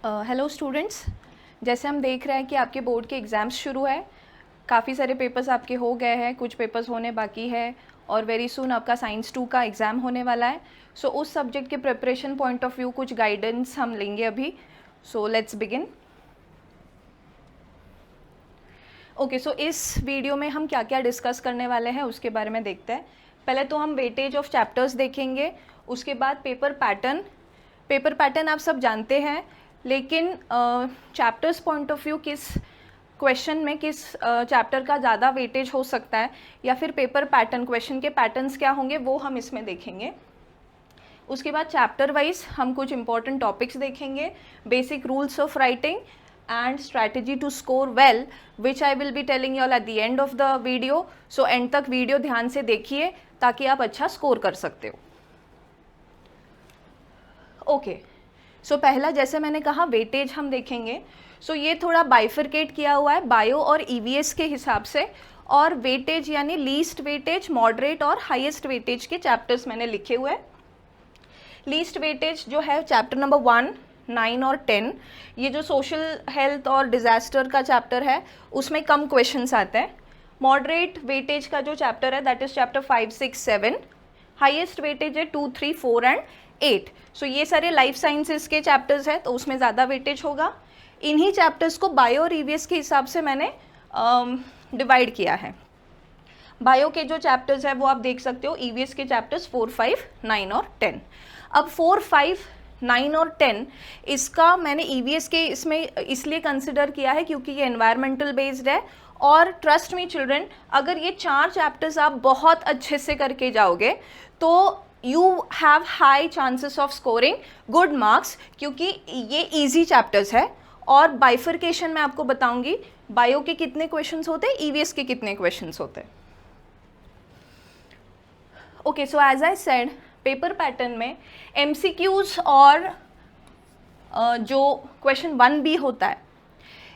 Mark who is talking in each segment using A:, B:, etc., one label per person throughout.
A: Hello students, जैसे हम देख रहे हैं कि आपके बोर्ड के एग्ज़ाम्स शुरू है। काफ़ी सारे पेपर्स आपके हो गए हैं, कुछ पेपर्स होने बाकी है और वेरी सून आपका साइंस 2 का एग्ज़ाम होने वाला है। सो उस सब्जेक्ट के प्रिपरेशन पॉइंट ऑफ व्यू कुछ गाइडेंस हम लेंगे अभी। So let's begin. ओके, सो इस वीडियो में हम क्या क्या डिस्कस करने वाले हैं उसके बारे में देखते हैं। पहले तो हम वेटेज ऑफ चैप्टर्स देखेंगे, उसके बाद पेपर पैटर्न आप सब जानते हैं, लेकिन चैप्टर्स पॉइंट ऑफ व्यू किस क्वेश्चन में किस चैप्टर का ज़्यादा वेटेज हो सकता है, या फिर पेपर पैटर्न क्वेश्चन के पैटर्न्स क्या होंगे वो हम इसमें देखेंगे। उसके बाद चैप्टर वाइज हम कुछ इंपॉर्टेंट टॉपिक्स देखेंगे, basic rules of writing and strategy to score well, which I will be telling you all at the end of the video. So end तक वीडियो ध्यान से देखिए ताकि आप अच्छा स्कोर कर सकते हो। ओके, सो पहला जैसे मैंने कहा वेटेज हम देखेंगे। सो ये थोड़ा बाइफरकेट किया हुआ है बायो और ईवीएस के हिसाब से, और वेटेज यानी लीस्ट वेटेज, मॉडरेट और हाईएस्ट वेटेज के चैप्टर्स मैंने लिखे हुए हैं। लीस्ट वेटेज जो है चैप्टर नंबर 1, 9 और 10, ये जो सोशल हेल्थ और डिज़ास्टर का चैप्टर है उसमें कम क्वेश्चंस आते हैं। मॉडरेट वेटेज का जो चैप्टर है that is chapter 5, 6, 7। Highest weightage है 2, 3, 4 एंड 8। सो ये सारे लाइफ साइंसेस के चैप्टर्स हैं तो उसमें ज़्यादा वेटेज होगा। इन्हीं चैप्टर्स को बायो और ईवीएस के हिसाब से मैंने डिवाइड किया है। बायो के जो चैप्टर्स हैं वो आप देख सकते हो, ईवीएस के चैप्टर्स 4, 5, 9 और 10। अब 4, 5, 9 और 10 इसका मैंने ईवीएस के इसमें इसलिए कंसिडर किया है क्योंकि ये एनवायरमेंटल बेस्ड है। और ट्रस्ट मी चिल्ड्रन, अगर ये 4 चैप्टर्स आप बहुत अच्छे से करके जाओगे तो you have high chances of scoring good marks, क्योंकि ये इजी चैप्टर्स है। और बाइफरकेशन मैं आपको बताऊंगी बायो के कितने क्वेश्चंस होते हैं, ईवीएस के कितने क्वेश्चंस होते हैं। Okay, so as I said, paper pattern में एमसीक्यूज और जो क्वेश्चन 1B होता है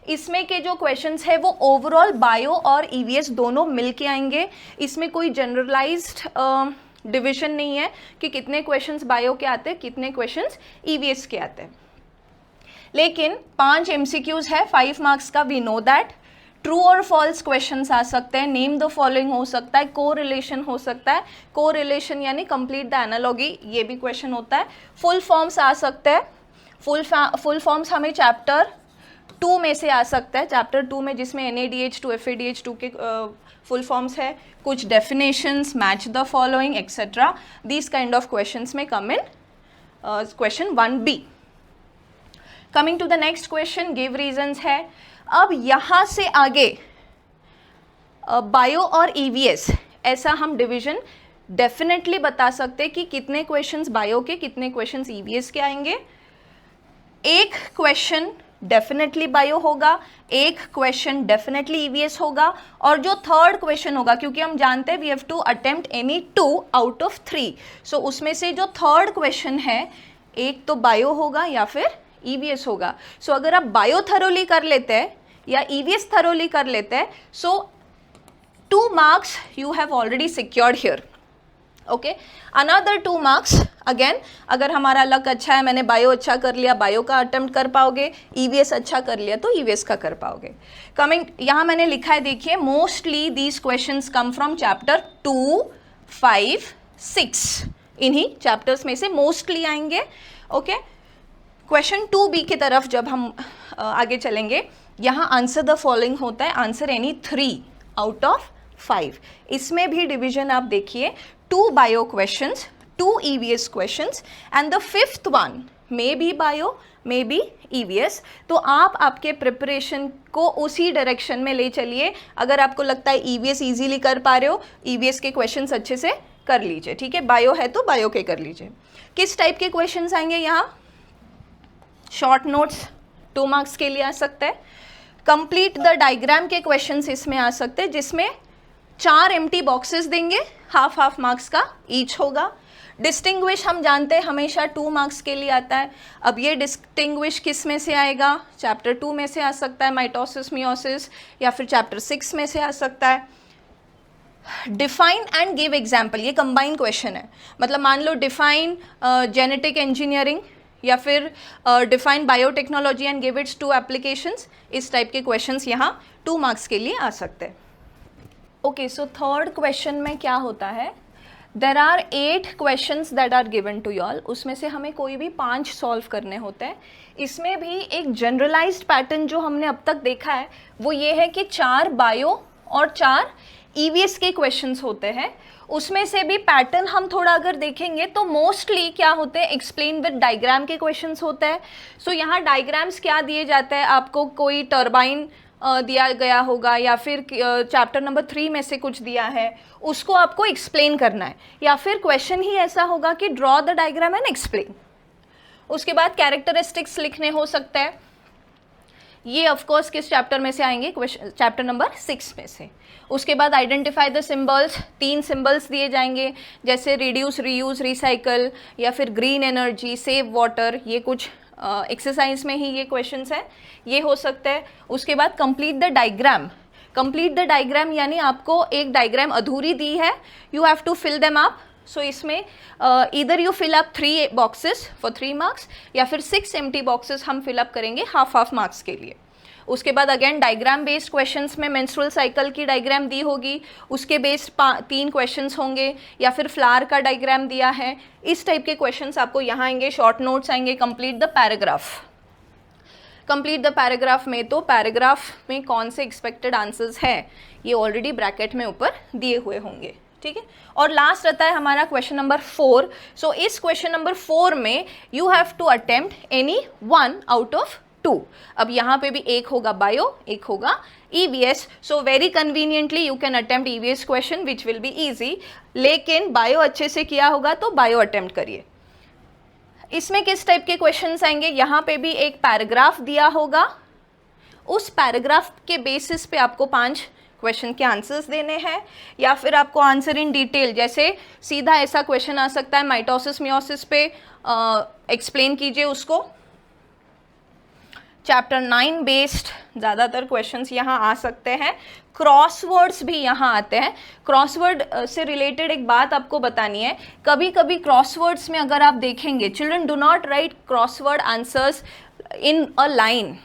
A: इसमें के जो क्वेश्चंस है वो ओवरऑल बायो और ईवीएस दोनों मिल के आएंगे। इसमें कोई जनरलाइज्ड डिवीजन नहीं है कि कितने क्वेश्चंस बायो के आते हैं कितने क्वेश्चंस ईवीएस के आते हैं। लेकिन 5 एमसीक्यूज है 5 मार्क्स का, वी नो दैट। ट्रू और फॉल्स क्वेश्चंस आ सकते हैं, नेम द फॉलोइंग हो सकता है, को रिलेशन हो सकता है, को रिलेशन यानी कंप्लीट द एनालॉगी, ये भी क्वेश्चन होता है। फुल फॉर्म्स आ सकते हैं, फुल फॉर्म्स हमें चैप्टर 2 में से आ सकता है, चैप्टर 2 में जिसमें NADH2 FADH2 के फुल फॉर्म्स है। कुछ definitions, match the following etcetera, this kind of questions में come in question 1B। Coming to the next question, give reasons है। अब यहाँ से आगे बायो और ईवीएस ऐसा हम डिवीजन डेफिनेटली बता सकते हैं कि कितने क्वेश्चंस बायो के कितने क्वेश्चंस ईवीएस के आएंगे। एक क्वेश्चन डेफिनेटली बायो होगा, एक क्वेश्चन डेफिनेटली ईवीएस होगा, और जो थर्ड क्वेश्चन होगा, क्योंकि हम जानते हैं we have to attempt any 2 out of 3, so उसमें से जो थर्ड क्वेश्चन है एक तो बायो होगा या फिर ईवीएस होगा। सो अगर आप बायो थरोली कर लेते हैं या ईवीएस थरोली कर लेते हैं, सो 2 marks you have already secured here. Okay, another 2 marks again, अगर हमारा लक अच्छा है, मैंने बायो अच्छा कर लिया, बायो का अटेम्प्ट कर पाओगे, ईवीएस अच्छा कर लिया तो ईवीएस का कर पाओगे। कमिंग, यहाँ मैंने लिखा है, देखिए, mostly these questions come from chapter 2, 5, 6, इन्हीं चैप्टर्स में से मोस्टली आएंगे। ओके, क्वेश्चन 2B की तरफ जब हम आगे चलेंगे, यहाँ आंसर द फॉलोइंग होता है, आंसर एनी 3 आउट ऑफ 5। इसमें भी डिवीजन आप देखिए, 2 bio questions, 2 EVS questions, and the 5th one may be bio may be EVS। तो आप आपके प्रिपरेशन को उसी डायरेक्शन में ले चलिए। अगर आपको लगता है EVS इजीली कर पा रहे हो, EVS के क्वेश्चंस अच्छे से कर लीजिए, ठीक है। बायो है तो बायो के कर लीजिए। किस टाइप के क्वेश्चंस आएंगे यहाँ? शॉर्ट नोट्स 2 मार्क्स के लिए आ सकता है। कंप्लीट द डायग्राम के क्वेश्चंस इसमें आ सकते हैं, जिसमें 4 एम्प्टी बॉक्सेस देंगे, हाफ मार्क्स का ईच होगा। डिस्टिंग्विश हम जानते हैं हमेशा 2 मार्क्स के लिए आता है। अब ये डिस्टिंग्विश किस में से आएगा? चैप्टर 2 में से आ सकता है, माइटोसिस मियोसिस, या फिर चैप्टर 6 में से आ सकता है। डिफाइन एंड गिव एग्जाम्पल, ये कंबाइन क्वेश्चन है। मतलब मान लो डिफाइन जेनेटिक इंजीनियरिंग, या फिर define biotechnology and give its 2 applications, इस टाइप के क्वेश्चंस यहाँ 2 मार्क्स के लिए आ सकते हैं। ओके, सो थर्ड क्वेश्चन में क्या होता है, there are 8 questions that are given to y'all, उसमें से हमें कोई भी 5 सॉल्व करने होते हैं। इसमें भी एक जनरलाइज्ड पैटर्न जो हमने अब तक देखा है वो ये है कि 4 बायो और 4 ईवीएस के क्वेश्चंस होते हैं। उसमें से भी पैटर्न हम थोड़ा अगर देखेंगे तो मोस्टली क्या होते हैं, एक्सप्लेन विद डायग्राम के क्वेश्चंस होते हैं। सो यहाँ डायग्राम्स क्या दिए जाते हैं आपको, कोई टर्बाइन दिया गया होगा या फिर चैप्टर नंबर 3 में से कुछ दिया है, उसको आपको एक्सप्लेन करना है, या फिर क्वेश्चन ही ऐसा होगा कि draw the diagram and explain. उसके बाद कैरेक्टरिस्टिक्स लिखने हो सकता है, ये ऑफ कोर्स किस चैप्टर में से आएंगे, चैप्टर नंबर 6 में से। उसके बाद आइडेंटिफाई द सिंबल्स, 3 सिंबल्स दिए जाएंगे जैसे रिड्यूस, रीयूज, रिसाइकल या फिर ग्रीन एनर्जी, सेव वाटर, ये कुछ एक्सरसाइज में ही ये क्वेश्चंस है, ये हो सकता है। उसके बाद complete the diagram, complete the diagram यानी आपको एक डायग्राम अधूरी दी है, you have to fill them up. So इसमें इधर you fill up 3 boxes for 3 marks या फिर 6 एम्प्टी बॉक्सेस हम फिल अप करेंगे हाफ मार्क्स के लिए। उसके बाद अगेन डायग्राम बेस्ड क्वेश्चंस में मेंस्ट्रुअल साइकिल की डायग्राम दी होगी, उसके बेस्ड 3 क्वेश्चंस होंगे, या फिर फ्लावर का डायग्राम दिया है, इस टाइप के क्वेश्चंस आपको यहाँ आएंगे। शॉर्ट नोट्स आएंगे, complete the paragraph, complete the paragraph में तो पैराग्राफ में कौन से एक्सपेक्टेड आंसर्स है ये ऑलरेडी ब्रैकेट में ऊपर दिए हुए होंगे, ठीक है। और लास्ट रहता है हमारा क्वेश्चन नंबर 4। सो इस क्वेश्चन नंबर 4 में you have to attempt any 1 out of 2। अब यहाँ पे भी एक होगा बायो, एक होगा EVS. So very conveniently you can attempt EVS question which will be easy, लेकिन बायो अच्छे से किया होगा तो बायो अटेम्प्ट करिए। इसमें किस टाइप के क्वेश्चंस आएंगे, यहाँ पे भी एक पैराग्राफ दिया होगा, उस पैराग्राफ के बेसिस पे आपको 5 क्वेश्चन के आंसर्स देने हैं, या फिर आपको आंसर इन डिटेल, जैसे सीधा ऐसा क्वेश्चन आ सकता है माइटोसिस मियोसिस पे एक्सप्लेन कीजिए उसको। चैप्टर 9 बेस्ड ज़्यादातर क्वेश्चंस यहाँ आ सकते हैं, क्रॉसवर्ड्स भी यहाँ आते हैं। क्रॉसवर्ड से रिलेटेड एक बात आपको बतानी है, कभी कभी क्रॉसवर्ड्स में अगर आप देखेंगे, children do not write crossword answers in a line,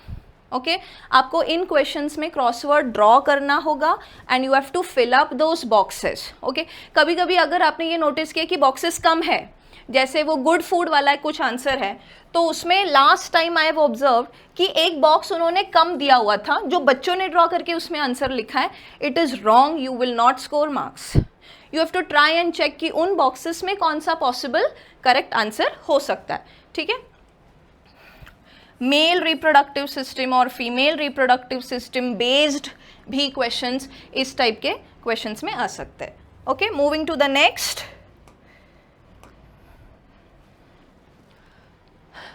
A: okay, आपको इन क्वेश्चंस में क्रॉसवर्ड ड्रॉ करना होगा and you have to fill up those boxes, okay. कभी कभी अगर आपने ये नोटिस किया कि बॉक्सेस कम है, जैसे वो गुड फूड वाला कुछ आंसर है, तो उसमें last time I have observe कि एक बॉक्स उन्होंने कम दिया हुआ था, जो बच्चों ने ड्रॉ करके उसमें आंसर लिखा है, it is wrong, you will not score marks. You have to try and check कि उन बॉक्सेस में कौन सा पॉसिबल करेक्ट आंसर हो सकता है, ठीक है। मेल रिप्रोडक्टिव सिस्टम और फीमेल रिप्रोडक्टिव सिस्टम बेस्ड भी क्वेश्चंस इस टाइप के क्वेश्चंस में आ सकते हैं, okay. Moving to the next,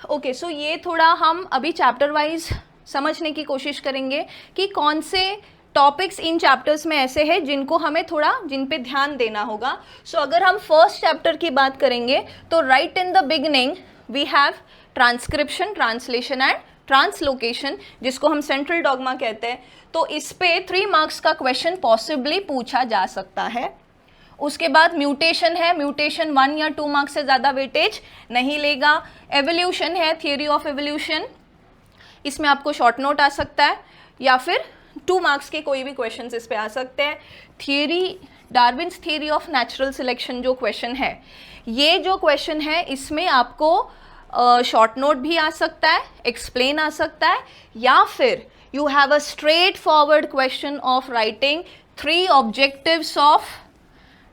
A: okay, so ये थोड़ा हम अभी चैप्टर वाइज समझने की कोशिश करेंगे कि कौन से टॉपिक्स इन चैप्टर्स में ऐसे हैं जिनको हमें थोड़ा, जिन पे ध्यान देना होगा। सो अगर हम फर्स्ट चैप्टर की बात करेंगे तो right in the beginning we have transcription, translation and translocation, जिसको हम सेंट्रल डॉगमा कहते हैं। तो इस पे 3 मार्क्स का क्वेश्चन पॉसिबली पूछा जा सकता है। उसके बाद म्यूटेशन है, म्यूटेशन 1 या 2 मार्क्स से ज़्यादा वेटेज नहीं लेगा। एवोल्यूशन है, थियोरी ऑफ एवोल्यूशन, इसमें आपको शॉर्ट नोट आ सकता है या फिर 2 मार्क्स के कोई भी क्वेश्चंस इस पे आ सकते हैं। Theory, Darwin's theory of natural selection जो क्वेश्चन है, ये जो क्वेश्चन है इसमें आपको शॉर्ट नोट भी आ सकता है, एक्सप्लेन आ सकता है, या फिर you have a straight forward question of writing 3 objectives of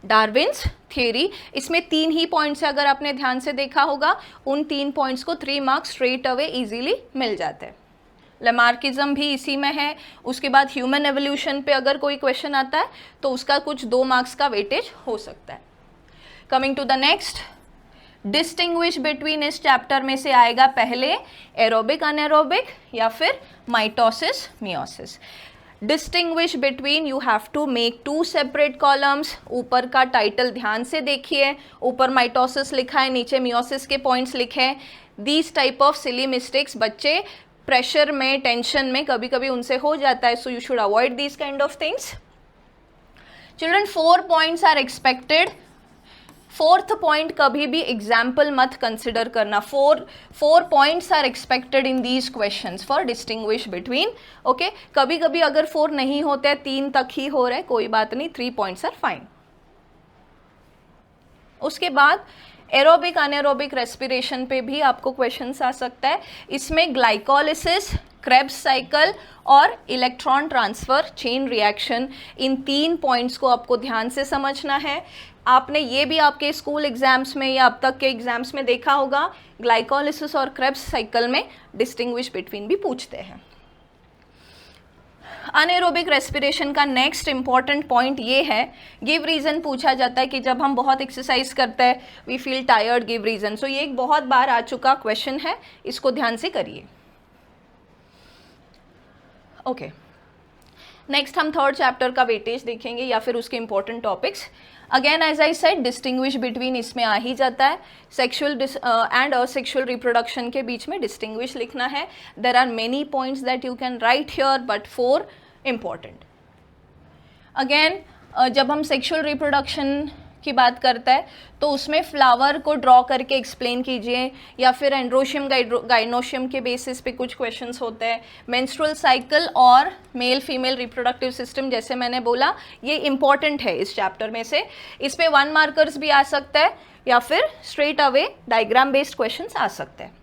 A: Darwin's theory. इसमें 3 ही पॉइंट्स है, अगर आपने ध्यान से देखा होगा, उन 3 पॉइंट्स को 3 मार्क्स स्ट्रेट अवे इजीली मिल जाते हैं। लेमार्किज्म भी इसी में है। उसके बाद ह्यूमन एवोल्यूशन पे अगर कोई क्वेश्चन आता है तो उसका कुछ 2 मार्क्स का वेटेज हो सकता है। Coming to the next, distinguish between, इस चैप्टर में से आएगा पहले एरोबिक अनएरोबिक या फिर mitosis meiosis. Distinguish between, you have to make 2 separate columns. ऊपर का टाइटल ध्यान से देखिए, ऊपर माइटोसिस लिखा है, नीचे मियोसिस के पॉइंट्स लिखे हैं। These type of silly mistakes बच्चे प्रेशर में, टेंशन में कभी कभी उनसे हो जाता है, so you should avoid these kind of things. Children 4 points are expected fourth point, कभी भी एग्जाम्पल मत कंसिडर करना. Four points are expected in these questions for distinguish between. Okay, कभी कभी अगर 4 नहीं होते हैं, 3 तक ही हो रहे, कोई बात नहीं, 3 पॉइंट्स आर फाइन. उसके बाद एरोबिक अनएरोबिक रेस्पिरेशन पे भी आपको क्वेश्चंस आ सकता है. इसमें ग्लाइकोलिसिस, क्रेब्स साइकिल और इलेक्ट्रॉन ट्रांसफर चेन रिएक्शन, इन 3 पॉइंट्स को आपको ध्यान से समझना है. आपने ये भी आपके स्कूल एग्जाम्स में या अब तक के एग्जाम्स में देखा होगा, ग्लाइकोलिसिस और क्रेब्स साइकिल में डिस्टिंग्विश बिटवीन भी पूछते हैं. अनएरोबिक रेस्पिरेशन का नेक्स्ट इंपॉर्टेंट पॉइंट ये है, गिव रीज़न पूछा जाता है कि जब हम बहुत एक्सरसाइज करते हैं we feel tired, give reason. So ये एक बहुत बार आ चुका क्वेश्चन है, इसको ध्यान से करिए. ओके, नेक्स्ट हम थर्ड चैप्टर का वेटेज देखेंगे या फिर उसके important topics. Again as I said, distinguish between इसमें आ ही जाता है. सेक्सुअल एंड असेक्सुअल रिप्रोडक्शन के बीच में डिस्टिंग्विश लिखना है. There are many points that you can write here, but 4 important. Again जब हम सेक्सुअल रिप्रोडक्शन की बात करता है तो उसमें फ्लावर को ड्रॉ करके एक्सप्लेन कीजिए, या फिर एंड्रोशियम गाइनोशियम के बेसिस पे कुछ क्वेश्चंस होते हैं. मेंस्ट्रुअल साइकिल और मेल फीमेल रिप्रोडक्टिव सिस्टम, जैसे मैंने बोला, ये इंपॉर्टेंट है इस चैप्टर में से. इस पे 1 मार्कर्स भी आ सकता है या फिर straight away diagram based questions आ सकते हैं.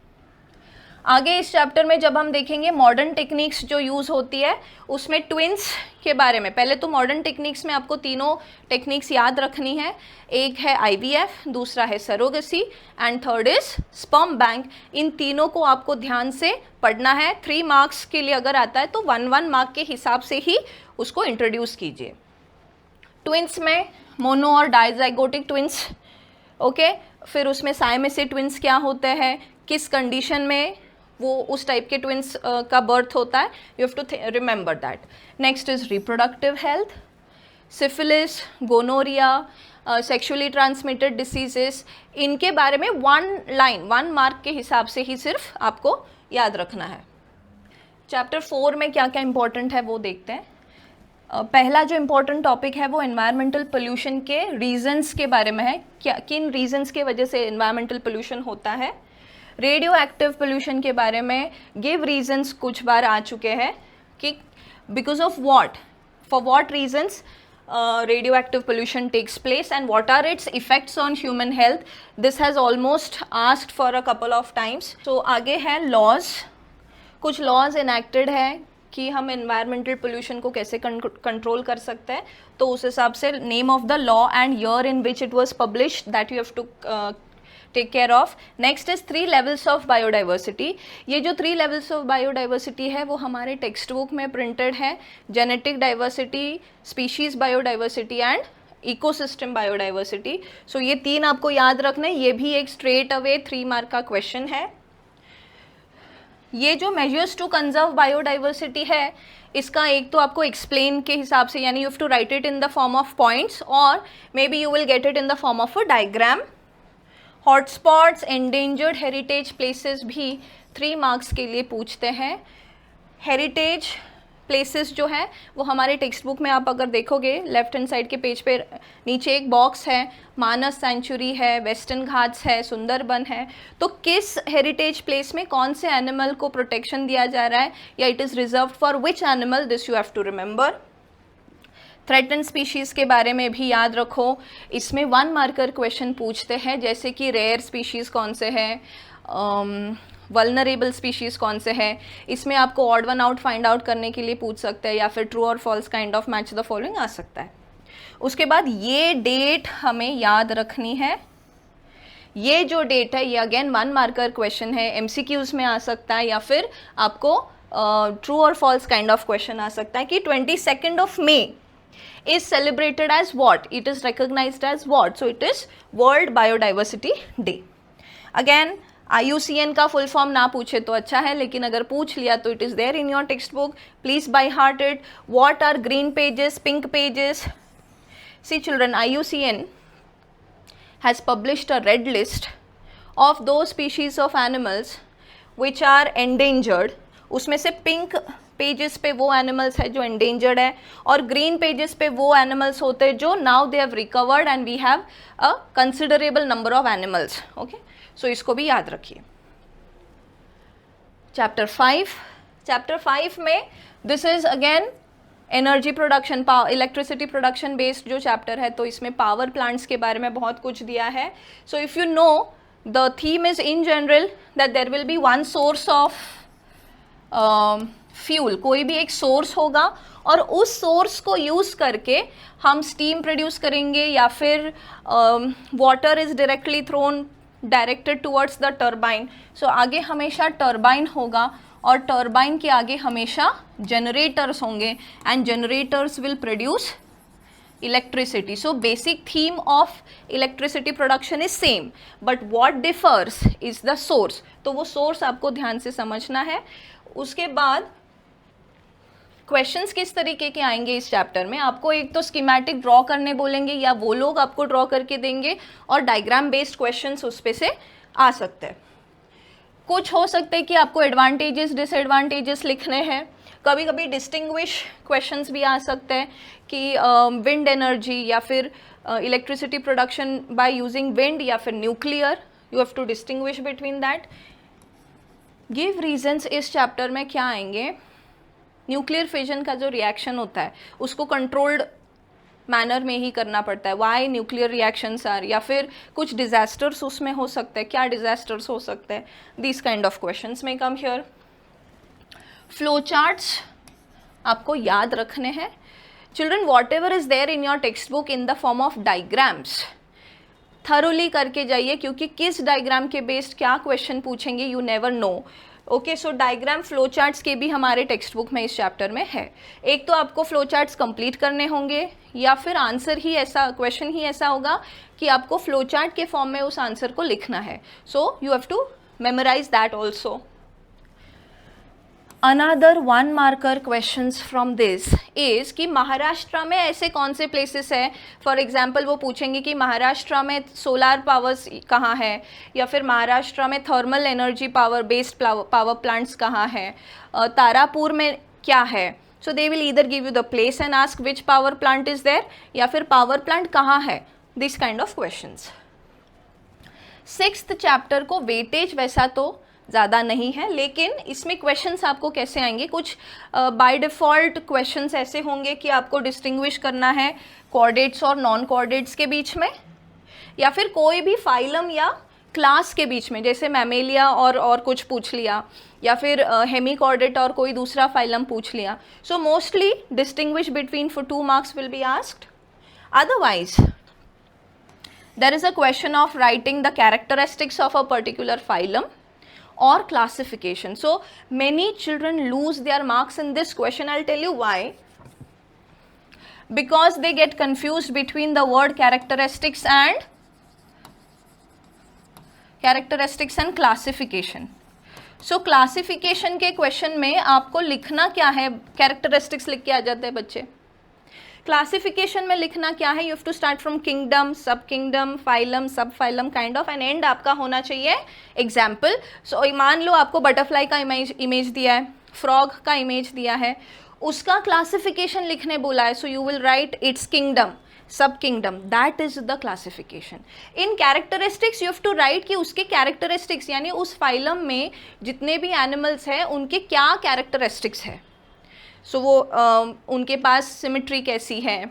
A: आगे इस चैप्टर में जब हम देखेंगे मॉडर्न टेक्निक्स जो यूज़ होती है, उसमें ट्विंस के बारे में. पहले तो मॉडर्न टेक्निक्स में आपको तीनों टेक्निक्स याद रखनी है. एक है IVF, दूसरा है surrogacy and third is sperm bank. इन तीनों को आपको ध्यान से पढ़ना है. 3 मार्क्स के लिए अगर आता है तो 1 मार्क के हिसाब से ही उसको इंट्रोड्यूस कीजिए. ट्विंस में मोनो और डाइजाइगोटिक ट्विंस, ओके, फिर उसमें साइमेसी ट्विंस क्या होते हैं, किस कंडीशन में वो उस टाइप के ट्विंस का बर्थ होता है, you have to remember that. Next is reproductive health, syphilis, gonorrhoea, sexually transmitted diseases. इनके बारे में 1 मार्क के हिसाब से ही सिर्फ आपको याद रखना है. चैप्टर 4 में क्या क्या इंपॉर्टेंट है वो देखते हैं. पहला जो इम्पोर्टेंट टॉपिक है वो एनवायरमेंटल पोल्यूशन के रीजंस के बारे में है. क्या किन रीजंस के वजह से एनवायरमेंटल पोल्यूशन होता है. रेडियो एक्टिव पोल्यूशन के बारे में गिव रीजंस कुछ बार आ चुके हैं कि because of what, for what reasons radioactive pollution takes place and what are its effects on human health. This has almost asked for a couple of times. So आगे है laws. कुछ laws enacted है कि हम environmental pollution को कैसे control कर सकते हैं, तो उस हिसाब से name of the law and year in which it was published that you have to take care of. Next is 3 levels of biodiversity. ये जो 3 levels of biodiversity है वो हमारे टेक्स्ट बुक में प्रिंटेड है. Genetic diversity, species biodiversity and ecosystem biodiversity. So ये 3 आपको याद रखना है. ये भी एक स्ट्रेट अवे 3 मार्क का क्वेश्चन है. ये जो मेजर्स टू कंजर्व बायोडाइवर्सिटी है, इसका एक तो आपको एक्सप्लेन के हिसाब से, यानी you have to write it in the form of points और maybe you will get it in the form of a diagram. Hotspots, endangered heritage places भी 3 मार्क्स के लिए पूछते हैं. हेरिटेज प्लेसेस जो है वो हमारे टेक्स्ट बुक में आप अगर देखोगे लेफ्ट हैंड साइड के पेज पे नीचे एक बॉक्स है, मानस सेंचुरी है, वेस्टर्न घाट्स है, सुंदरबन है. तो किस हेरिटेज प्लेस में कौन से एनिमल को प्रोटेक्शन दिया जा रहा है या it is reserved for which animal, this you have to remember. Threatened species के बारे में भी याद रखो. इसमें 1 मार्कर क्वेश्चन पूछते हैं, जैसे कि रेयर स्पीशीज़ कौन से हैं, वल्नरेबल स्पीशीज़ कौन से हैं. इसमें आपको odd one out find out करने के लिए पूछ सकते हैं या फिर ट्रू और false kind of match the following आ सकता है. उसके बाद ये डेट हमें याद रखनी है. ये जो डेट है ये अगेन 1 मार्कर क्वेश्चन है, MCQs में आ सकता है या फिर आपको ट्रू और फॉल्स काइंड ऑफ क्वेश्चन आ सकता है कि 22nd of May is celebrated as what? It is recognized as what? So it is World Biodiversity Day. Again, IUCN का फुल फॉर्म ना पूछे तो अच्छा है, लेकिन अगर पूछ लिया तो it is there in your textbook. Please by heart it. What are green pages, pink pages? See children, IUCN has published a red list of those species of animals which are endangered. उसमें से pink pages पे वो animals है जो endangered है, और green pages पे वो एनिमल्स होते हैं जो now they have recovered and we have a considerable number of animals. Okay, so इसको भी याद रखिए. चैप्टर 5 में this is again energy production, electricity production based जो चैप्टर है, तो इसमें पावर प्लांट्स के बारे में बहुत कुछ दिया है. So if you know the theme is in general that there will be one source of fuel, कोई भी एक सोर्स होगा और उस सोर्स को यूज़ करके हम स्टीम प्रोड्यूस करेंगे, या फिर water is directly thrown directed towards the turbine. So आगे हमेशा टर्बाइन होगा और टर्बाइन के आगे हमेशा जनरेटर्स होंगे and generators will produce electricity. So basic theme of electricity production is same, but what differs is the source. तो वो सोर्स आपको ध्यान से समझना है. उसके बाद क्वेश्चंस किस तरीके के आएंगे इस चैप्टर में, आपको एक तो स्कीमेटिक ड्रॉ करने बोलेंगे या वो लोग आपको ड्रॉ करके देंगे, और डायग्राम बेस्ड क्वेश्चंस उस पे से आ सकते हैं. कुछ हो सकते हैं कि आपको एडवांटेजेस डिसएडवांटेजेस लिखने हैं. कभी कभी डिस्टिंग्विश क्वेश्चंस भी आ सकते हैं कि विंड एनर्जी या फिर electricity production by using wind या फिर nuclear, you have to distinguish between that. Give reasons इस चैप्टर में क्या आएंगे, न्यूक्लियर फिजन का जो रिएक्शन होता है उसको कंट्रोल्ड मैनर में ही करना पड़ता है. वाई न्यूक्लियर रिएक्शंस आर, या फिर कुछ डिजास्टर्स उसमें हो सकते हैं, क्या डिजास्टर्स हो सकते हैं, दिस काइंड ऑफ क्वेश्चंस में कम हियर. फ्लो चार्ट्स आपको याद रखने हैं. Children, whatever is there in your textbook in the form of diagrams thoroughly करके जाइए, क्योंकि किस डायग्राम के बेस्ड क्या क्वेश्चन पूछेंगे you never know. Okay, so diagram flow charts के भी हमारे टेक्स्ट बुक में इस चैप्टर में है. एक तो आपको फ्लो चार्ट्स कंप्लीट करने होंगे, या फिर आंसर ही ऐसा, क्वेश्चन ही ऐसा होगा कि आपको फ्लो चार्ट के फॉर्म में उस आंसर को लिखना है. So you have to memorise that also. Another 1 marker questions from this is कि महाराष्ट्र में ऐसे कौन से प्लेसेस है. फॉर एग्जांपल वो पूछेंगे कि महाराष्ट्र में सोलार पावर्स कहाँ है, या फिर महाराष्ट्र में thermal energy power based power plants कहाँ है, तारापुर में क्या है. So they will either give you the place and ask which power plant is there, या फिर पावर प्लांट कहाँ है. This kind of questions. 6th chapter को वेटेज वैसा तो ज़्यादा नहीं है, लेकिन इसमें क्वेश्चंस आपको कैसे आएंगे, कुछ बाय डिफ़ॉल्ट क्वेश्चंस ऐसे होंगे कि आपको डिस्टिंग्विश करना है कोऑर्डिनेट्स और नॉन कोऑर्डिनेट्स के बीच में, या फिर कोई भी फाइलम या क्लास के बीच में, जैसे मैमेलिया और कुछ पूछ लिया, या फिर हेमिकॉर्डेट और कोई दूसरा फाइलम पूछ लिया. So mostly distinguish between for 2 marks will be asked. Otherwise there is a question of writing the characteristics of a particular phylum or classification. So many children lose their marks in this question. I'll tell you why. Because they get confused between the word characteristics and classification. So classification के question में आपको लिखना क्या है, characteristics लिख के आ जाते हैं बच्चे. क्लासिफिकेशन में लिखना क्या है, you have to start from kingdom, sub kingdom, phylum, sub phylum kind of, and and आपका होना चाहिए एग्जाम्पल. सो मान लो आपको बटरफ्लाई का इमेज दिया है, फ्रॉग का इमेज दिया है, उसका क्लासिफिकेशन लिखने बोला है. So you will write its kingdom, sub kingdom, that is the classification. In characteristics you have to write कि उसके कैरेक्टरिस्टिक्स, यानी उस फाइलम में जितने भी एनिमल्स हैं उनके क्या कैरेक्टरिस्टिक्स है. सो वो उनके पास सिमेट्री कैसी है,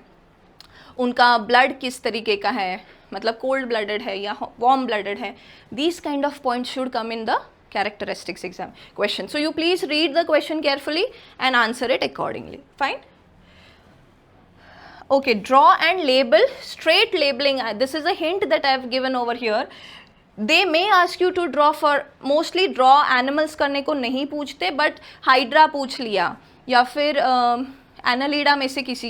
A: उनका ब्लड किस तरीके का है, मतलब कोल्ड ब्लडेड है या वार्म ब्लडेड है. These kind of points should come in the characteristics exam question. So you please read the question carefully and answer it accordingly. Fine. Okay, draw and label, straight labeling, this is a hint that I have given over here. They may ask you to draw, for mostly draw animals करने को नहीं पूछते, but hydra पूछ लिया, या फिर Annelida में से किसी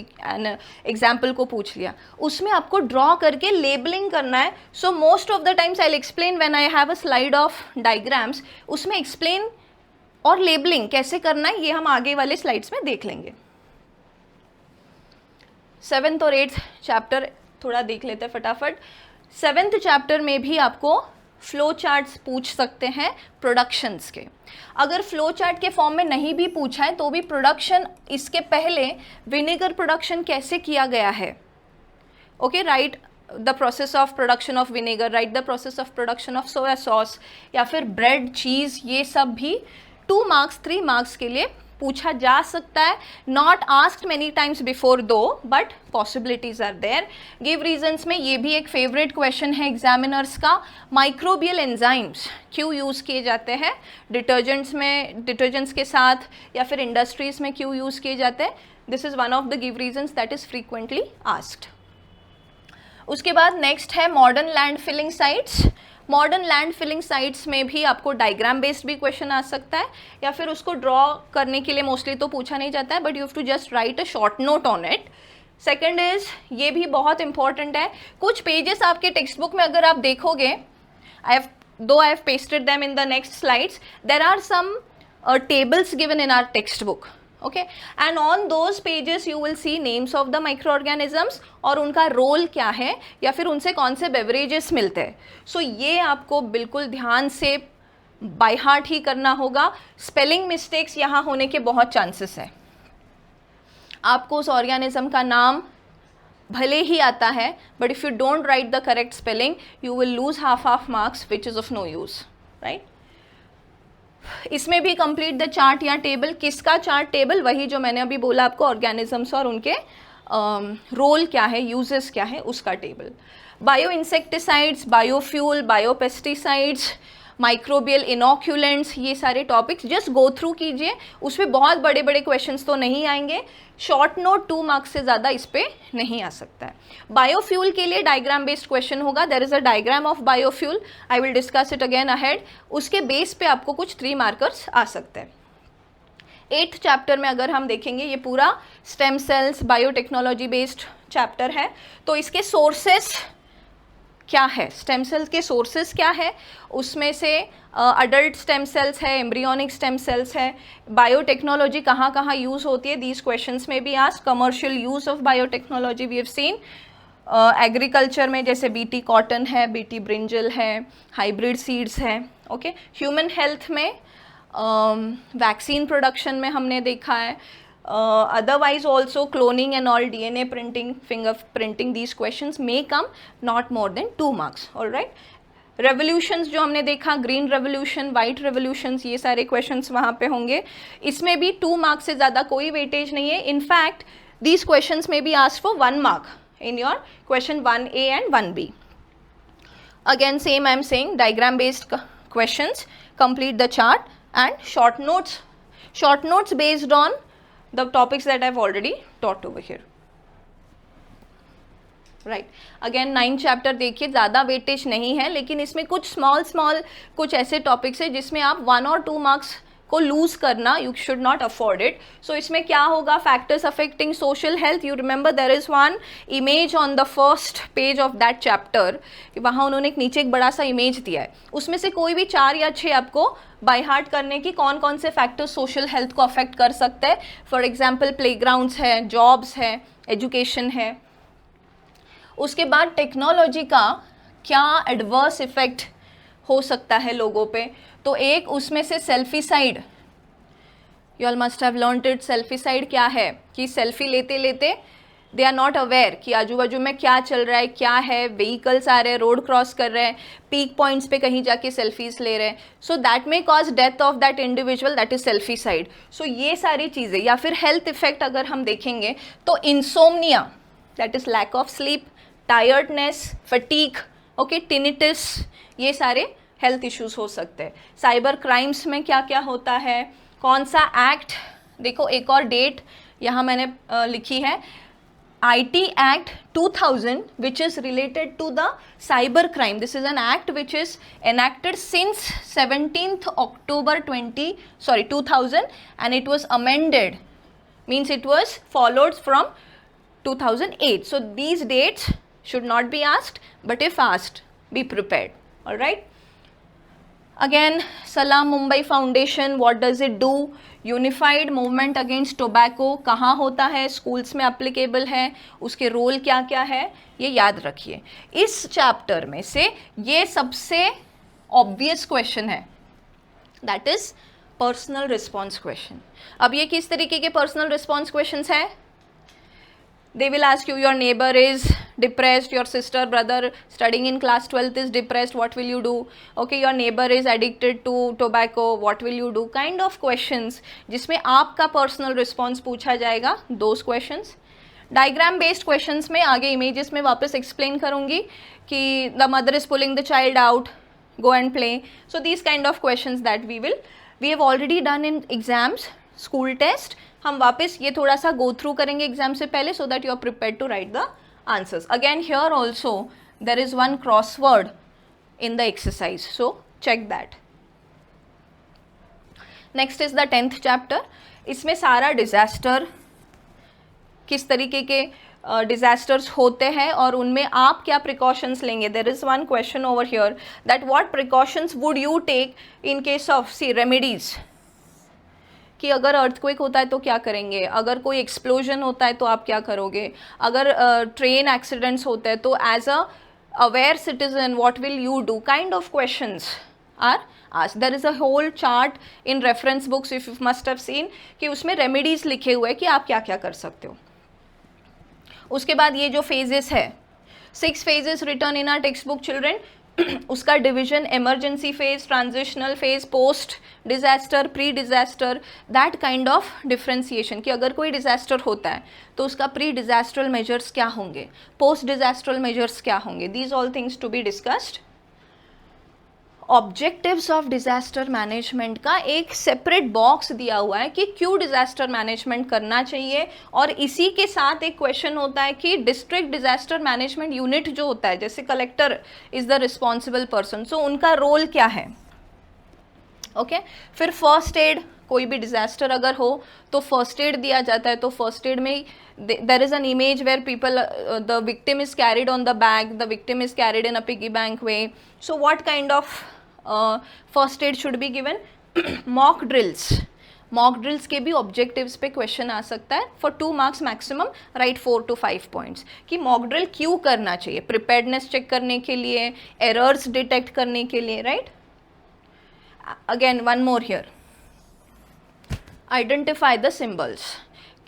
A: एग्जाम्पल को पूछ लिया, उसमें आपको ड्रॉ करके लेबलिंग करना है. So most of the times I will explain when I have a slide of diagrams, उसमें एक्सप्लेन और लेबलिंग कैसे करना है ये हम आगे वाले स्लाइड्स में देख लेंगे. 7th और 8th चैप्टर थोड़ा देख लेते हैं फटाफट. 7th चैप्टर में भी आपको फ्लो चार्ट्स पूछ सकते हैं प्रोडक्शंस के। अगर फ्लो चार्ट के फॉर्म में नहीं भी पूछा है तो भी प्रोडक्शन, इसके पहले विनेगर प्रोडक्शन कैसे किया गया है, okay, right the process of production of vinegar, right the process of production of soya sauce, या फिर ब्रेड, चीज़, ये सब भी 2 मार्क्स 3 मार्क्स के लिए पूछा जा सकता है। Not asked many times before though, but possibilities are there. Give reasons में ये भी एक फेवरेट क्वेश्चन है एग्जामिनर्स का। माइक्रोबियल एंजाइम्स क्यों यूज़ किए जाते हैं डिटर्जेंट्स में, डिटर्जेंट्स के साथ, या फिर इंडस्ट्रीज में क्यों यूज़ किए जाते हैं? This is one of the give reasons that is frequently asked. उसके बाद नेक्स्ट है modern land filling sites. Modern land filling sites में भी आपको डायग्राम बेस्ड भी क्वेश्चन आ सकता है, या फिर उसको ड्रॉ करने के लिए मोस्टली तो पूछा नहीं जाता है, but you have to just write a short note on it. Second is, ये भी बहुत इंपॉर्टेंट है, कुछ पेजेस आपके टेक्स्ट बुक में अगर आप देखोगे, I have pasted them in the next slides, there are some tables given in our textbook, okay, and on those pages you will see names of the microorganisms और उनका role क्या है, या फिर उनसे कौन से बेवरेजेस मिलते हैं। सो ये आपको बिल्कुल ध्यान से बाय हार्ट ही करना होगा। स्पेलिंग मिस्टेक्स यहाँ होने के बहुत चांसेस है। आपको उस ऑर्गेनिज्म का नाम भले ही आता है, but if you don't write the correct spelling you will lose half marks which is of no use, right. इसमें भी कंप्लीट द चार्ट या टेबल। किसका चार्ट? टेबल, वही जो मैंने अभी बोला आपको, ऑर्गेनिजम्स और उनके रोल क्या है, यूजेस क्या है, उसका table. Bio insecticides, biofuel, biopesticides, microbial inoculants, ये सारे टॉपिक्स जस्ट गो थ्रू कीजिए। उसमें बहुत बड़े बड़े क्वेश्चंस तो नहीं आएंगे, शॉर्ट नोट 2 मार्क्स से ज़्यादा इस पर नहीं आ सकता है। बायोफ्यूल के लिए डायग्राम बेस्ड क्वेश्चन होगा। There is a diagram of biofuel, I will discuss it again ahead. उसके बेस पे आपको कुछ 3 मार्कर्स आ सकते हैं। 8th चैप्टर में अगर हम देखेंगे, ये पूरा stem cells biotechnology based chapter है, तो इसके सोर्सेस क्या है, स्टेम सेल्स के सोर्सेस क्या है, उसमें से अडल्ट स्टेम सेल्स है, एम्ब्रियोनिक स्टेम सेल्स है, बायोटेक्नोलॉजी कहाँ कहाँ यूज़ होती है, दीज क्वेश्चंस में भी आज commercial use of biotechnology we have seen. Agriculture में जैसे बीटी कॉटन है, बीटी ब्रिंजल है, हाइब्रिड सीड्स है, ओके। ह्यूमन हेल्थ में वैक्सीन प्रोडक्शन में हमने देखा है। Otherwise also cloning and all, DNA printing, finger printing, these questions may come not more than 2 marks, all right. Revolutions जो हमने देखा, ग्रीन रेवोल्यूशन, वाइट रेवोल्यूशंस, ये सारे क्वेश्चंस वहाँ पे होंगे। इसमें भी 2 मार्क्स से ज़्यादा कोई वेटेज नहीं है। इनफैक्ट दीज क्वेश्चंस में be asked for 1 mark in your question 1A and 1B। Again same I am saying, diagram based questions, complete the chart and short notes based on the topics that I've already taught over here, right. Again 9th chapter देखिए, ज़्यादा weightage नहीं है, लेकिन इसमें कुछ small कुछ ऐसे topics है जिसमें आप 1 और 2 मार्क्स को लूज करना, you should not afford it. So इसमें क्या होगा, factors affecting social health, you remember there is one image on the first page of that chapter, वहाँ उन्होंने एक नीचे एक बड़ा सा इमेज दिया है, उसमें से कोई भी 4 या 6 आपको बाय हार्ट करने की, कौन कौन से फैक्टर्स सोशल हेल्थ को अफेक्ट कर सकते हैं। फॉर एग्जाम्पल प्लेग्राउंड्स है, जॉब्स है, एजुकेशन है। उसके बाद टेक्नोलॉजी का क्या एडवर्स इफेक्ट हो सकता है लोगों पे, तो एक उसमें से selficide, you all must have learned it. Selficide क्या है कि सेल्फी लेते लेते दे आर नॉट अवेयर कि आजू बाजू में क्या चल रहा है, क्या है, व्हीकल्स आ रहे हैं, रोड क्रॉस कर रहे हैं, पीक पॉइंट्स पे कहीं जाके सेल्फीज ले रहे हैं, so that may cause death of that individual, that is selficide. So ये सारी चीज़ें, या फिर हेल्थ इफेक्ट अगर हम देखेंगे तो insomnia, that is lack of sleep, tiredness, fatigue, okay, tinnitus, ये सारे हेल्थ इश्यूज हो सकते हैं। साइबर क्राइम्स में क्या क्या होता है, कौन सा एक्ट, देखो एक और डेट यहाँ मैंने लिखी है, IT Act 2000 which is related to the cyber crime. This is an act which is enacted since 17th October 2000 and it was amended, means it was followed from 2008. So these dates should not be asked, but if asked, be prepared. All right. Again, Salam Mumbai Foundation, what does it do? Unified movement against tobacco कहाँ होता है, schools में applicable है, उसके role क्या क्या है, ये याद रखिए। इस चैप्टर में से ये सबसे ऑब्वियस क्वेश्चन है, that is personal response question. अब ये किस तरीके के पर्सनल रिस्पॉन्स क्वेश्चंस हैं? They will ask you, your neighbor is depressed, your sister, brother studying in class 12th is depressed, what will you do? Okay, your neighbor is addicted to tobacco, what will you do? Kind of questions जिसमें आपका personal response पूछा जाएगा, those questions. Diagram based questions में आगे images में वापस explain करूँगी कि the mother is pulling the child out, go and play. So these kind of questions that we have already done in exams, school test. हम वापस ये थोड़ा सा गो थ्रू करेंगे एग्जाम से पहले, so that you are prepared to write the answers. Again here also there is one crossword in the exercise, so check that. Next is the 10th chapter. इसमें सारा डिजास्टर, किस तरीके के disasters होते हैं और उनमें आप क्या प्रिकॉशंस लेंगे. There is one question over here that what precautions would you take in case of sea remedies, कि अगर अर्थक्वेक होता है तो क्या करेंगे, अगर कोई एक्सप्लोजन होता है तो आप क्या करोगे, अगर ट्रेन एक्सीडेंट्स होते हैं तो as a aware citizen what will you do. Kind of questions are asked. There is a whole chart in reference books, if you must have seen, कि उसमें रेमेडीज लिखे हुए हैं कि आप क्या क्या कर सकते हो. उसके बाद ये जो फेजेस है, 6 phases written in our textbook children, उसका division emergency phase, transitional phase, post disaster, pre disaster, that kind of differentiation, कि अगर कोई डिजास्टर होता है तो उसका प्री डिजास्ट्रल मेजर्स क्या होंगे, पोस्ट डिजास्ट्रल मेजर्स क्या होंगे. These all things to be discussed. Objectives of disaster management का एक सेपरेट बॉक्स दिया हुआ है कि क्यों डिजास्टर मैनेजमेंट करना चाहिए, और इसी के साथ एक क्वेश्चन होता है कि डिस्ट्रिक्ट डिजास्टर मैनेजमेंट यूनिट जो होता है, जैसे collector is the responsible person, so उनका रोल क्या है. ओके फिर फर्स्ट एड, कोई भी डिजास्टर अगर हो तो फर्स्ट एड दिया जाता है. तो फर्स्ट एड में there is an image where people the victim is carried on the back, the victim is carried in a piggy bank way. So what kind of first aid should be given? mock drills के भी objectives पे question आ सकता है. For 2 marks maximum right 4 to 5 points, कि mock drill क्यों करना चाहिए, प्रिपेयर्डनेस चेक करने के लिए, एरर्स डिटेक्ट करने के लिए, right. Again one more here, identify the symbols,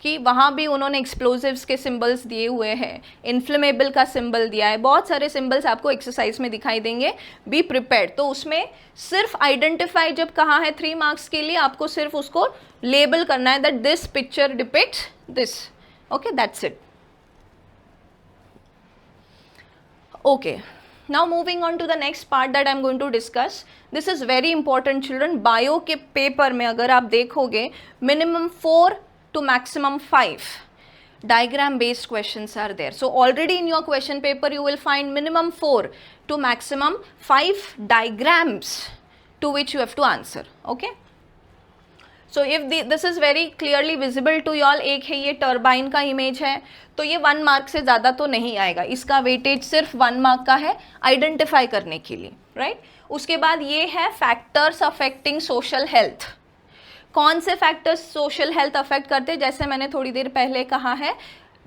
A: कि वहाँ भी उन्होंने एक्सप्लोजिव्स के सिंबल्स दिए हुए हैं, इन्फ्लेमेबल का सिंबल दिया है, बहुत सारे सिंबल्स आपको एक्सरसाइज में दिखाई देंगे. Be prepared. तो उसमें सिर्फ आइडेंटिफाई जब कहा है 3 marks के लिए, आपको सिर्फ उसको लेबल करना है that this picture depicts this. Okay that's it. Okay now moving on to the next part that I'm going to discuss. This is very important children. Bio के पेपर में अगर आप देखोगे minimum 4 to maximum 5 diagram based questions are there. So already in your question paper you will find minimum 4 to maximum 5 diagrams to which you have to answer. Okay. So if this is very clearly visible to you all, एक है ये turbine का image है, तो ये 1 mark से ज़्यादा तो नहीं आएगा, इसका वेटेज सिर्फ 1 mark का है आइडेंटिफाई करने के लिए, राइट. उसके बाद ये है फैक्टर्स अफेक्टिंग सोशल हेल्थ. कौन से फैक्टर्स सोशल हेल्थ अफेक्ट करते हैं, जैसे मैंने थोड़ी देर पहले कहा है,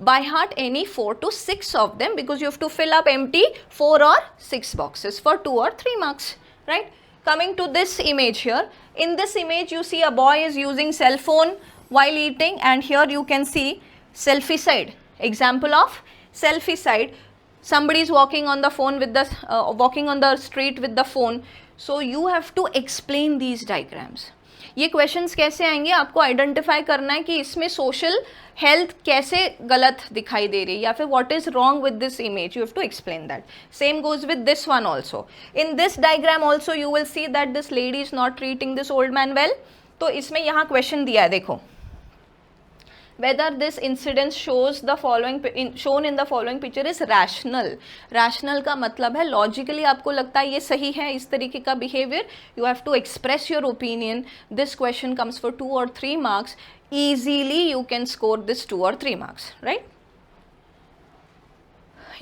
A: by heart any 4 to 6 of them, because you have to fill up empty 4 or 6 boxes for 2 or 3 marks, right. Coming to this image here, in this image you see a boy is using cell phone while eating, and here you can see selfie-cide, example of selfie-cide. Somebody is walking on the phone with the walking on the street with the phone, so you have to explain these diagrams. ये questions कैसे आएंगे, आपको identify करना है कि इसमें social health कैसे गलत दिखाई दे रही है, या फिर what is wrong with this image, you have to explain that. Same goes with this one also. In this diagram also you will see that this lady is not treating this old man well. तो इसमें यहाँ question दिया है, देखो, whether this incident shows the following shown in the following picture is rational. rational का मतलब है logically आपको लगता है ये सही है, इस तरीके का behavior. you have to express your opinion. this question comes for 2 or 3 marks. easily you can score this 2 or 3 marks, right.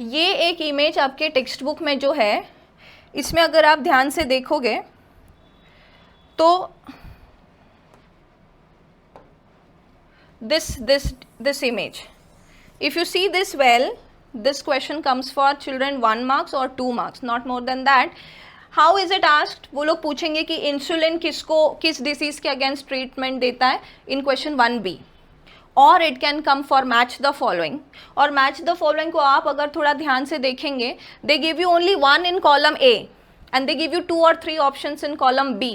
A: ये एक इमेज आपके टेक्स्ट बुक में जो है, इसमें अगर आप ध्यान से देखोगे तो this image, if you see this well, this question comes for children 1 marks or 2 marks, not more than that. How is it asked, वो लोग पूछेंगे कि इंसुलिन किसको किस डिसीज के अगेंस्ट ट्रीटमेंट देता है इन क्वेश्चन 1B, और it can come for match the following. और मैच द फॉलोइंग को आप अगर थोड़ा ध्यान से देखेंगे, they give you only 1 in column A and they give you 2 और 3 ऑप्शंस इन कॉलम B।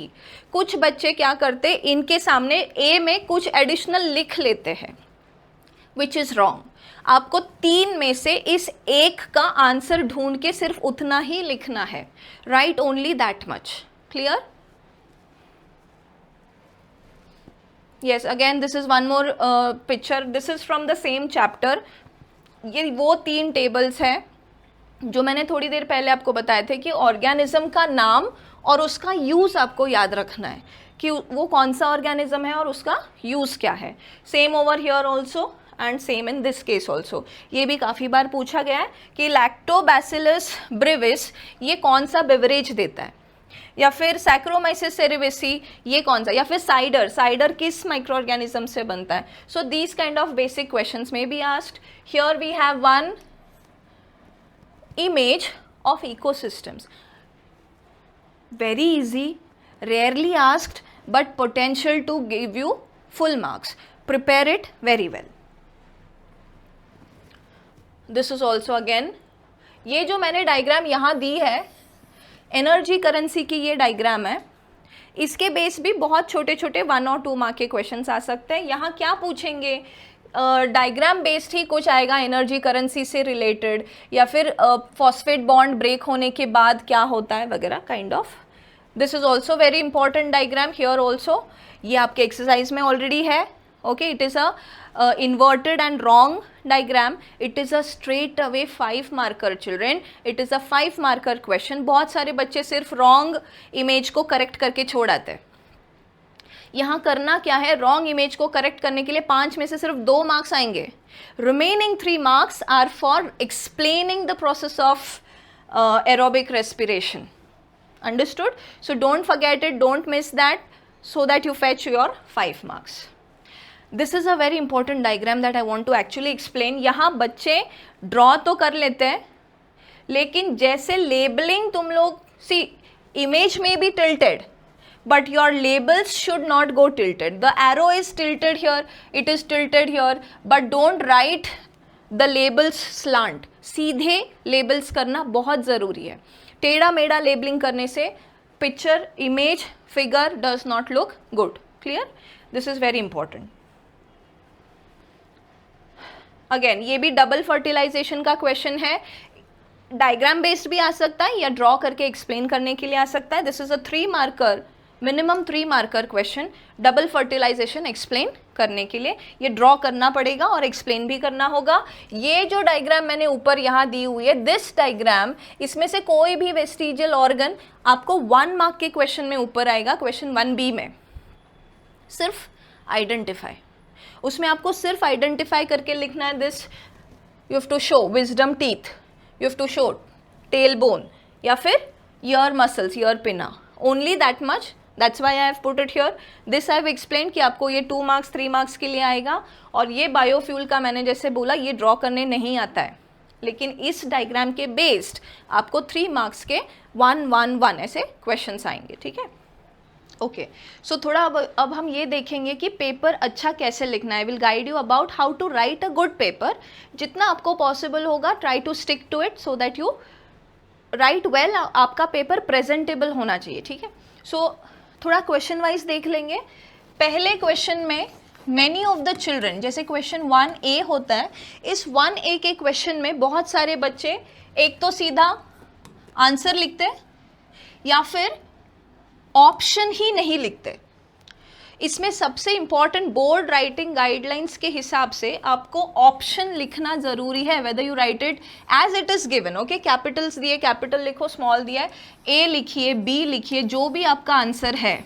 A: कुछ बच्चे क्या करते, इनके सामने A में कुछ एडिशनल लिख लेते हैं, विच इज रॉन्ग। आपको 3 में से इस एक का आंसर ढूंढ के सिर्फ उतना ही लिखना है, right only that much, clear? yes, again this is one more picture, this is from the same chapter। ये वो 3 टेबल्स हैं जो मैंने थोड़ी देर पहले आपको बताए थे कि ऑर्गेनिज्म का नाम और उसका यूज़ आपको याद रखना है कि वो कौन सा ऑर्गेनिज्म है और उसका यूज़ क्या है। Same over here also and same in this case also. ये भी काफ़ी बार पूछा गया है कि लैक्टोबैसिलस ब्रेविस ये कौन सा बेवरेज देता है, या फिर सैक्रोमाइसिस सेरेविसी ये कौन सा, या फिर साइडर, साइडर किस माइक्रो ऑर्गेनिज्म से बनता है। So these kind of basic questions may be asked. Here we have one image of ecosystems, very easy, rarely asked but potential to give you full marks, prepare it very well। this is also again, ये जो मैंने diagram यहाँ दी है energy currency की ये diagram है, इसके base भी बहुत छोटे छोटे 1 और 2 मार्क के क्वेश्चंस आ सकते हैं। यहाँ क्या पूछेंगे, डायग्राम बेस्ड ही कुछ आएगा एनर्जी करेंसी से रिलेटेड, या फिर फॉस्फेट बॉन्ड ब्रेक होने के बाद क्या होता है वगैरह kind of. This is also very important diagram here also, ये आपके एक्सरसाइज में ऑलरेडी है। Okay, it is a inverted and wrong diagram, it is a straight away 5 marker children, it is a 5 marker question. बहुत सारे बच्चे सिर्फ wrong image को correct करके छोड़ आते हैं। यहाँ करना क्या है, रॉन्ग इमेज को करेक्ट करने के लिए 5 में से सिर्फ 2 मार्क्स आएंगे, remaining 3 marks are for explaining the process of aerobic respiration. Understood? So don't forget it, don't miss that, so that you fetch your 5 marks. This is a very important diagram that I want to actually explain। यहाँ बच्चे draw तो कर लेते हैं, लेकिन जैसे labelling तुम लोग सी, इमेज में भी tilted, but your labels should not go tilted। The arrow is tilted here, it is tilted here, but don't write the labels slant। सीधे labels करना बहुत ज़रूरी है। टेढ़ा मेढ़ा लेबलिंग करने से picture, image, figure does not look good। Clear? This is very important। Again ये भी डबल फर्टिलाइजेशन का क्वेश्चन है, डायग्राम बेस्ड भी आ सकता है या ड्रॉ करके एक्सप्लेन करने के लिए आ सकता है। This is a 3 marker, minimum 3 marker question, double fertilisation explain करने के लिए ये ड्रॉ करना पड़ेगा और एक्सप्लेन भी करना होगा। ये जो डायग्राम मैंने ऊपर यहाँ दी हुई है, दिस डायग्राम, इसमें से कोई भी वेस्टिजियल ऑर्गन आपको 1 मार्क के क्वेश्चन में ऊपर आएगा, क्वेश्चन 1B में। सिर्फ आइडेंटिफाई, उसमें आपको सिर्फ आइडेंटिफाई करके लिखना है। This you have to show wisdom teeth, you have to show tail bone, या फिर ear muscles, ear pinna, only that much. That's why I have put it here. This I have explain कि आपको ये 2 marks 3 marks के लिए आएगा। और ये बायोफ्यूल का मैंने जैसे बोला, ये ड्रॉ करने नहीं आता है, लेकिन इस डायग्राम के बेस्ड आपको 3 मार्क्स के 1, 1, 1 ऐसे क्वेश्चंस आएंगे। ठीक है, ओके। सो थोड़ा अब हम ये देखेंगे कि पेपर अच्छा कैसे लिखना है। Will guide you about how to write a good paper. जितना आपको पॉसिबल होगा, try to stick to it so that you write well. आपका पेपर प्रेजेंटेबल होना चाहिए। ठीक है, सो थोड़ा क्वेश्चन वाइज देख लेंगे। पहले क्वेश्चन में मैनी ऑफ द चिल्ड्रन, जैसे क्वेश्चन 1A होता है, इस 1A के क्वेश्चन में बहुत सारे बच्चे एक तो सीधा आंसर लिखते या फिर ऑप्शन ही नहीं लिखते। इसमें सबसे इंपॉर्टेंट बोर्ड राइटिंग गाइडलाइंस के हिसाब से आपको ऑप्शन लिखना जरूरी है, whether you write it as it is given. Okay, capitals दिए, कैपिटल लिखो, स्मॉल दिया है, ए लिखिए, बी लिखिए, जो भी आपका आंसर है,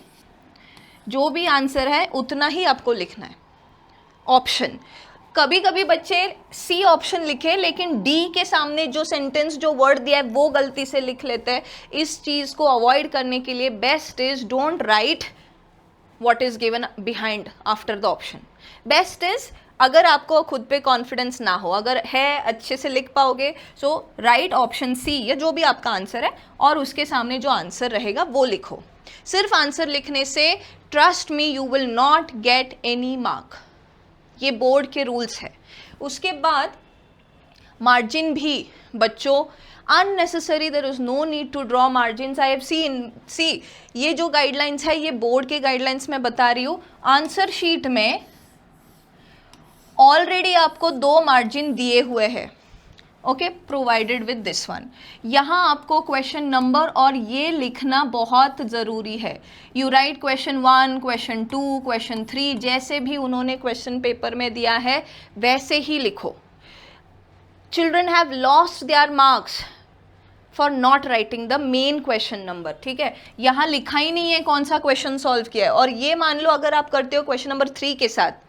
A: जो भी आंसर है उतना ही आपको लिखना है। ऑप्शन, कभी कभी बच्चे सी ऑप्शन लिखे लेकिन डी के सामने जो सेंटेंस, जो वर्ड दिया है वो गलती से लिख लेते हैं। इस चीज़ को अवॉइड करने के लिए best is don't write what is given behind after the option। best is अगर आपको खुद पे कॉन्फिडेंस ना हो, अगर है अच्छे से लिख पाओगे, सो राइट ऑप्शन सी या जो भी आपका आंसर है और उसके सामने जो आंसर रहेगा वो लिखो। सिर्फ आंसर लिखने से trust me you will not get any mark, ये बोर्ड के रूल्स है। उसके बाद मार्जिन भी बच्चों unnecessary, there is no need to draw margin. I have see ये जो गाइडलाइंस है ये बोर्ड के गाइडलाइंस में बता रही हूँ। आंसर शीट में ऑलरेडी आपको 2 मार्जिन दिए हुए हैं, okay, provided with this one. यहाँ आपको क्वेश्चन नंबर और ये लिखना बहुत ज़रूरी है। You right question 1, question 2, question 3, जैसे भी उन्होंने क्वेश्चन पेपर में दिया है वैसे ही लिखो। Children have lost their marks for not writing the main question number, ठीक है। यहाँ लिखा ही नहीं है कौन सा क्वेश्चन सॉल्व किया है, और ये मान लो अगर आप करते हो क्वेश्चन नंबर 3 के साथ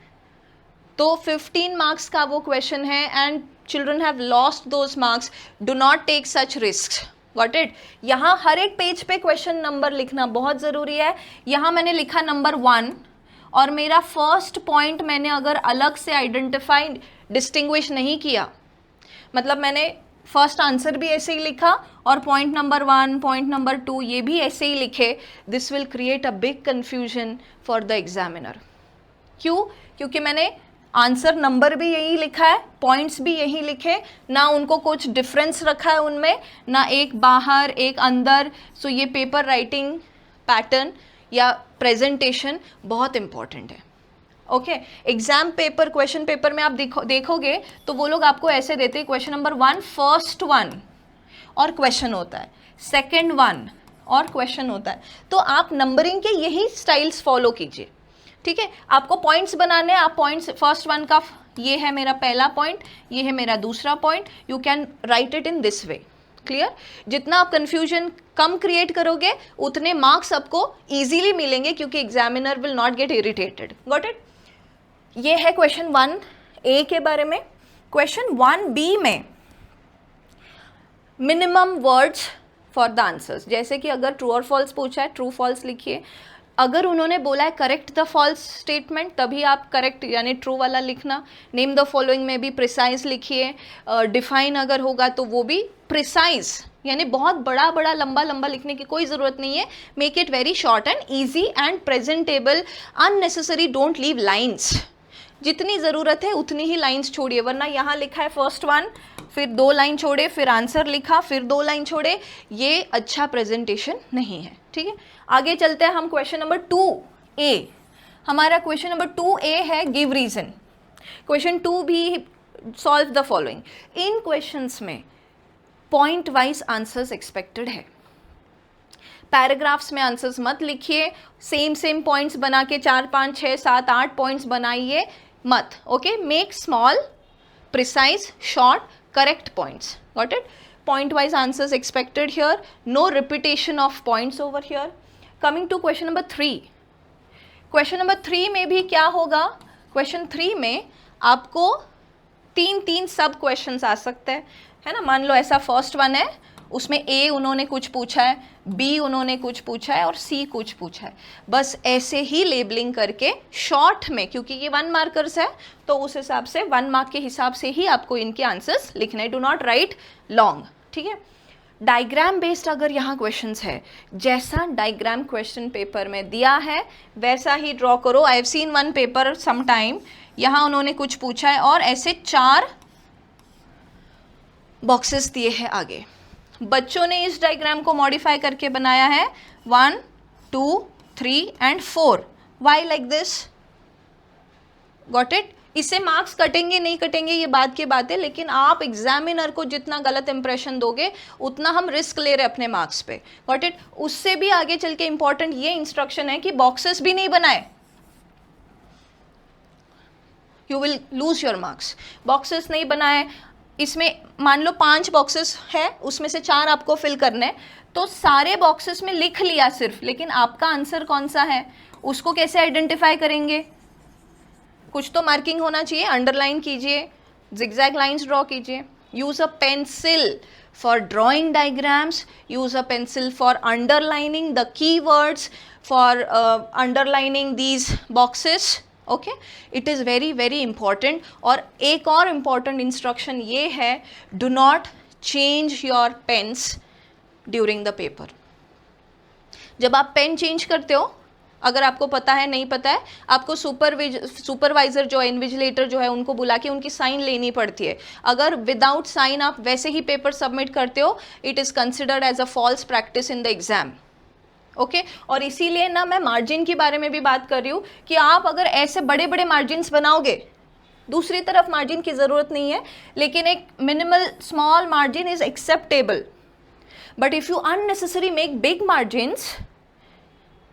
A: तो 15 मार्क्स का वो क्वेश्चन है and children have lost those marks. Do not take such risk, got it. यहाँ हर एक पेज पे क्वेश्चन नंबर लिखना बहुत ज़रूरी है। यहाँ मैंने लिखा नंबर 1 और मेरा फर्स्ट पॉइंट मैंने अगर अलग से आइडेंटिफाई डिस्टिंग्विश नहीं किया, मतलब मैंने फर्स्ट आंसर भी ऐसे ही लिखा और पॉइंट नंबर 1, पॉइंट नंबर 2 ये भी ऐसे ही लिखे, this will create a big confusion for the examiner. क्यों? क्योंकि मैंने आंसर नंबर भी यही लिखा है, पॉइंट्स भी यही लिखे, ना उनको कुछ डिफरेंस रखा है उनमें, ना एक बाहर एक अंदर। सो ये पेपर राइटिंग पैटर्न या प्रेजेंटेशन बहुत इंपॉर्टेंट है, okay. Exam paper, question paper में आप देखोगे तो वो लोग आपको ऐसे देते हैं, क्वेश्चन नंबर 1 फर्स्ट 1 और क्वेश्चन होता है, सेकंड 1 और क्वेश्चन होता है। तो आप नंबरिंग के यही स्टाइल्स फॉलो कीजिए, ठीक है। आपको पॉइंट्स बनाने हैं, आप पॉइंट्स फर्स्ट 1 का ये है मेरा पहला पॉइंट, ये है मेरा दूसरा point, you can right it in this way, clear. जितना आप कंफ्यूजन कम क्रिएट करोगे उतने मार्क्स आपको इजीली मिलेंगे, क्योंकि examiner will not get irritated, got it. ये है क्वेश्चन 1A के बारे में। क्वेश्चन 1B में minimum words for the answers, जैसे कि अगर ट्रू और फॉल्स पूछा है, ट्रू फॉल्स लिखिए। अगर उन्होंने बोला है करेक्ट द फॉल्स स्टेटमेंट, तभी आप करेक्ट यानी ट्रू वाला लिखना। नेम द फॉलोइंग में भी प्रिसाइज लिखिए। डिफाइन अगर होगा तो वो भी प्रिसाइज, यानी बहुत बड़ा बड़ा लंबा लंबा लिखने की कोई ज़रूरत नहीं है। Make it very short and easy and presentable. Unnecessary don't leave lines, जितनी ज़रूरत है उतनी ही लाइन्स छोड़िए, वरना यहाँ लिखा है फर्स्ट 1, फिर 2 लाइन छोड़े, फिर आंसर लिखा, फिर 2 लाइन छोड़े, ये अच्छा प्रेजेंटेशन नहीं है, ठीक है। आगे चलते हैं हम क्वेश्चन नंबर 2A। हमारा क्वेश्चन नंबर 2A है गिव रीज़न। क्वेश्चन 2 भी solve the following. In questions में पॉइंट वाइज आंसर्स एक्सपेक्टेड है। पैराग्राफ्स में आंसर्स मत लिखिए, सेम पॉइंट्स बना के 4, 5, 6, 7, 8 पॉइंट्स बनाइए मत, okay. Make small, precise, short, correct points, got it. Point wise answers expected here, no repetition of points over here. Coming to question number 3। Question number 3 में भी क्या होगा? क्वेश्चन 3 में आपको 3 सब क्वेश्चंस आ सकते हैं, है ना। मान लो ऐसा फर्स्ट 1 है, उसमें A उन्होंने कुछ पूछा है, B उन्होंने कुछ पूछा है और C कुछ पूछा है। बस ऐसे ही लेबलिंग करके शॉर्ट में, क्योंकि ये 1 मार्कर्स है तो उस हिसाब से 1 मार्क के हिसाब से ही आपको इनके आंसर्स लिखने हैं। डू नॉट राइट लॉन्ग, ठीक है। डायग्राम बेस्ड अगर यहाँ क्वेश्चंस है, जैसा डायग्राम क्वेश्चन पेपर में दिया है वैसा ही ड्रॉ करो। I have seen 1 paper some time, यहाँ उन्होंने कुछ पूछा है और ऐसे 4 बॉक्सेस दिए हैं आगे। बच्चों ने इस डायग्राम को मॉडिफाई करके बनाया है 1, 2, 3 and 4। Why like this? Got it. इससे मार्क्स कटेंगे नहीं कटेंगे ये बात की बात है, लेकिन आप एग्जामिनर को जितना गलत इंप्रेशन दोगे उतना हम रिस्क ले रहे हैं अपने मार्क्स पे, गॉट इट। उससे भी आगे चल के इंपॉर्टेंट ये इंस्ट्रक्शन है कि बॉक्सेस भी नहीं बनाए, you will lose your marks. Boxes नहीं बनाए, इसमें मान लो 5 बॉक्सेस है, उसमें से 4 आपको फिल करने हैं, तो सारे बॉक्सेस में लिख लिया सिर्फ, लेकिन आपका आंसर कौन सा है उसको कैसे आइडेंटिफाई करेंगे? कुछ तो मार्किंग होना चाहिए, अंडरलाइन कीजिए, जिगजैग लाइंस ड्रॉ कीजिए। Use a pencil for drawing diagrams, use a pencil for underlining the keywords, for underlining these boxes, okay, it is very very important. और एक और इम्पॉर्टेंट इंस्ट्रक्शन ये है, do not change your pens during the paper. जब आप pen change करते हो, अगर आपको पता है नहीं पता है, आपको सुपरवाइजर जो है, इन्विजिलेटर जो है, उनको बुला के उनकी साइन लेनी पड़ती है। अगर विदाउट साइन आप वैसे ही पेपर सबमिट करते हो, it is considered as a false practice in the exam. Okay, और इसीलिए ना मैं मार्जिन के बारे में भी बात कर रही हूँ कि आप अगर ऐसे बड़े बड़े मार्जिन्स बनाओगे, दूसरी तरफ मार्जिन की ज़रूरत नहीं है, लेकिन एक minimal small margin is acceptable. But if you unnecessary make big margins,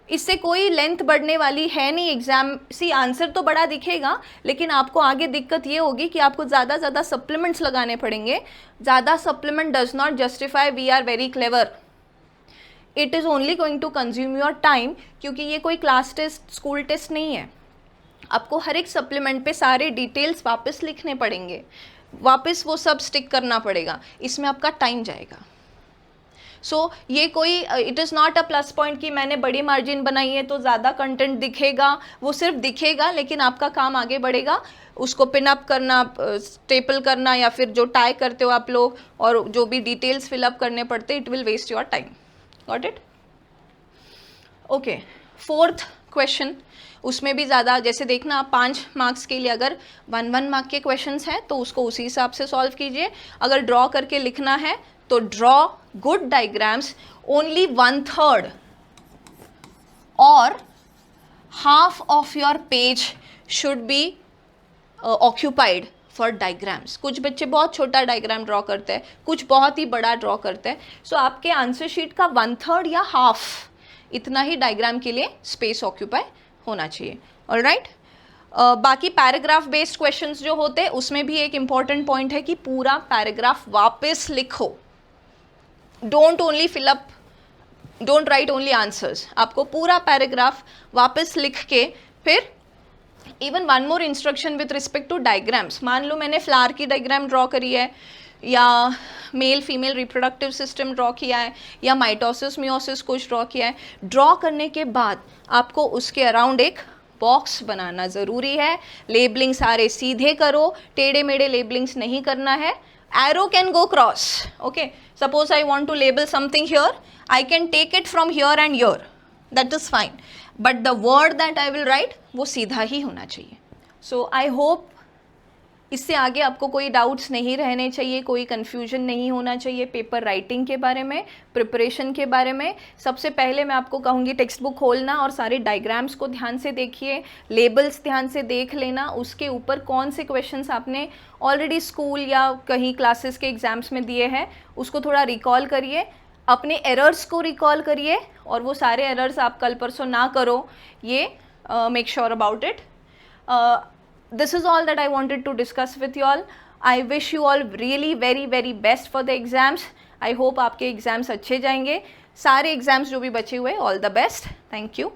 A: इससे कोई लेंथ बढ़ने वाली है नहीं एग्जाम। सी आंसर तो बड़ा दिखेगा, लेकिन आपको आगे दिक्कत ये होगी कि आपको ज़्यादा सप्लीमेंट्स लगाने पड़ेंगे। ज़्यादा supplement does not justify we are very clever, it is only going to consume your time, क्योंकि ये कोई क्लास टेस्ट, स्कूल टेस्ट नहीं है। आपको हर एक सप्लीमेंट पे सारे डिटेल्स वापस लिखने पड़ेंगे, वापस वो सब स्टिक करना पड़ेगा, इसमें आपका टाइम जाएगा। सो ये कोई, it is not a plus point कि मैंने बड़ी मार्जिन बनाई है तो ज़्यादा कंटेंट दिखेगा, वो सिर्फ दिखेगा, लेकिन आपका काम आगे बढ़ेगा। उसको पिन अप करना, स्टेपल करना, या फिर जो टाई करते हो आप लोग, और जो भी डिटेल्स फिलअप करने पड़ते, it will waste your time. Got it? Okay, fourth question, उसमें भी ज़्यादा, जैसे देखना आप 5 मार्क्स के लिए अगर 1 मार्क के क्वेश्चंस हैं तो उसको उसी हिसाब से सॉल्व कीजिए। अगर ड्रॉ करके लिखना है तो ड्रॉ गुड डायग्राम्स, ओनली 1/3 और half of your page should be occupied for diagrams. कुछ बच्चे बहुत छोटा डायग्राम ड्रॉ करते हैं, कुछ बहुत ही बड़ा ड्रॉ करते हैं। सो आपके आंसर शीट का 1/3 या हाफ इतना ही डायग्राम के लिए स्पेस ऑक्यूपाई होना चाहिए। ऑलराइट, बाकी पैराग्राफ बेस्ड क्वेश्चंस जो होते हैं उसमें भी एक इम्पॉर्टेंट पॉइंट है कि पूरा पैराग्राफ वापस लिखो। Don't only fill up, don't write only answers, आपको पूरा पैराग्राफ वापस लिख के फिर even one more instruction with respect to diagrams. मान लो मैंने फ्लावर की डायग्राम ड्रॉ करी है, या male female reproductive system draw किया है, या माइटोसिस मियोसिस कुछ ड्रॉ किया है। ड्रॉ करने के बाद आपको उसके अराउंड एक बॉक्स बनाना ज़रूरी है। लेबलिंग सारे सीधे करो, टेढ़े मेढ़े लेबलिंग्स नहीं करना है। Arrow can go cross, okay, suppose I want to label something here, I can take it from here and here, that is fine, but the word that I will write वो सीधा ही होना चाहिए। सो I hope इससे आगे आपको कोई doubts नहीं रहने चाहिए, कोई कन्फ्यूजन नहीं होना चाहिए पेपर राइटिंग के बारे में, प्रिपरेशन के बारे में। सबसे पहले मैं आपको कहूँगी टेक्स्ट बुक खोलना और सारे डायग्राम्स को ध्यान से देखिए, लेबल्स ध्यान से देख लेना, उसके ऊपर कौन से क्वेश्चंस आपने ऑलरेडी स्कूल या कहीं क्लासेस के एग्जाम्स में दिए हैं उसको थोड़ा रिकॉल करिए, अपने एरर्स को रिकॉल करिए, और वो सारे एरर्स आप कल परसों ना करो, ये make sure about it. This is all that I wanted to discuss with you all. I wish you all really very best for the exams. I hope आपके एग्ज़ाम्स अच्छे जाएंगे, सारे एग्ज़ाम्स जो भी बचे हुए, all the best. Thank you.